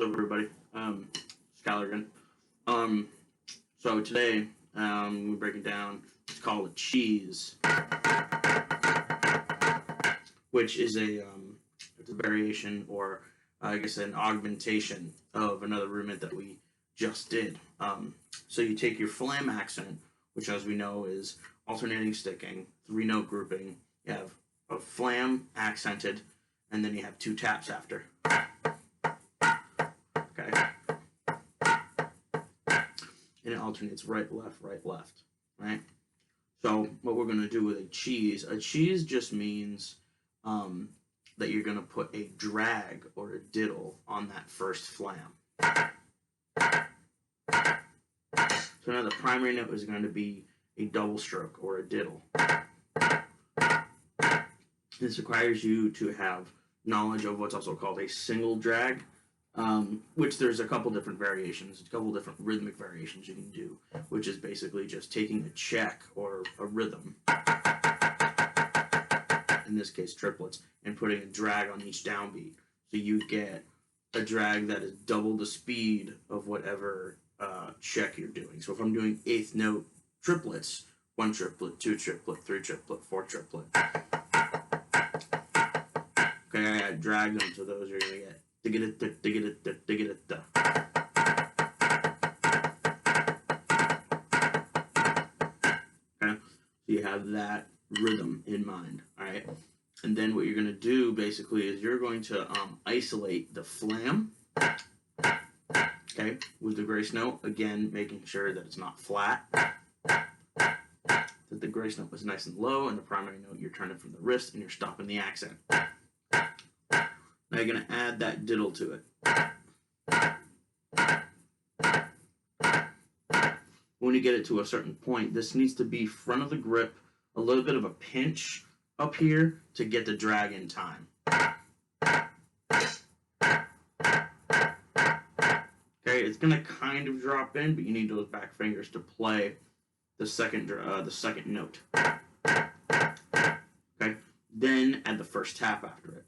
Hello, everybody. Skylar again. Um, so today we're breaking down. It's called a cheese, which is it's a variation, or I guess an augmentation of another rudiment that we just did. So you take your flam accent, which, as we know, is alternating sticking, 3-note grouping. You have a flam accented, and then you have 2 taps after. Okay. And it alternates right, left, right? So what we're going to do with a cheese just means that you're going to put a drag or a diddle on that first flam. So now the primary note is going to be a double stroke or a diddle. This requires you to have knowledge of what's also called a single drag, which there's a couple different variations, a couple different rhythmic variations you can do, which is basically just taking a check or a rhythm, in this case triplets, and putting a drag on each downbeat. So you get a drag that is double the speed of whatever check you're doing. So if I'm doing 8th note triplets, 1 triplet, 2 triplet, 3 triplet, 4 triplet. Okay, I drag them, so those are going to get digga-da-da-digga-da-da-digga-da-da. Okay, so you have that rhythm in mind, all right? And then what you're going to do, basically, is you're going to isolate the flam, okay, with the grace note, again, making sure that it's not flat, that the grace note was nice and low, and the primary note you're turning from the wrist, and you're stopping the accent. Now you're going to add that diddle to it. When you get it to a certain point, this needs to be front of the grip, a little bit of a pinch up here to get the drag in time. Okay, it's going to kind of drop in, but you need those back fingers to play the second note. Okay, then add the first tap after it.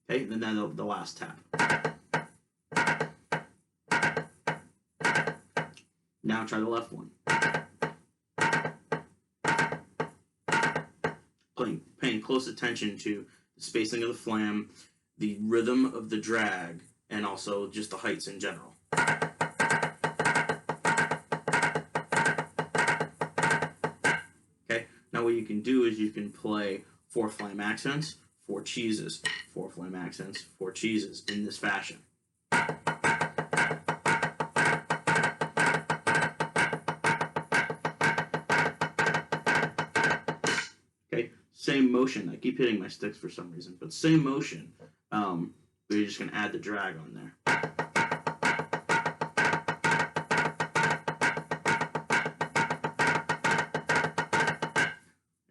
Okay, and then the last tap. Now try the left one. Paying close attention to the spacing of the flam, the rhythm of the drag, and also just the heights in general. Okay, now what you can do is you can play 4 flam accents, 4 cheeses, 4 flam accents, 4 cheeses in this fashion. Okay, same motion. I keep hitting my sticks for some reason, but same motion. But you're just going to add the drag on there.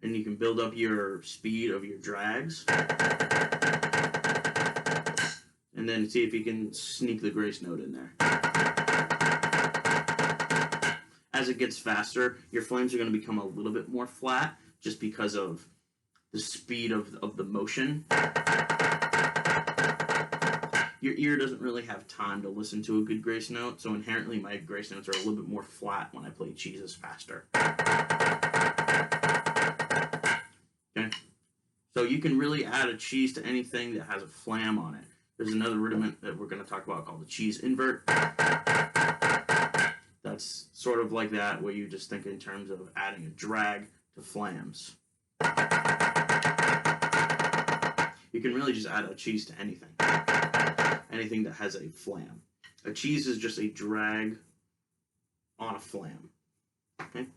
And you can build up your speed of your drags. And then see if you can sneak the grace note in there. As it gets faster, your flames are going to become a little bit more flat just because of the speed of the motion. Your ear doesn't really have time to listen to a good grace note, so inherently my grace notes are a little bit more flat when I play cheeses faster. Okay, so you can really add a cheese to anything that has a flam on it. There's another rudiment that we're going to talk about called the cheese invert. That's sort of like that, where you just think in terms of adding a drag to flams. You can really just add a cheese to anything. Anything that has a flam. A cheese is just a drag on a flam. Okay?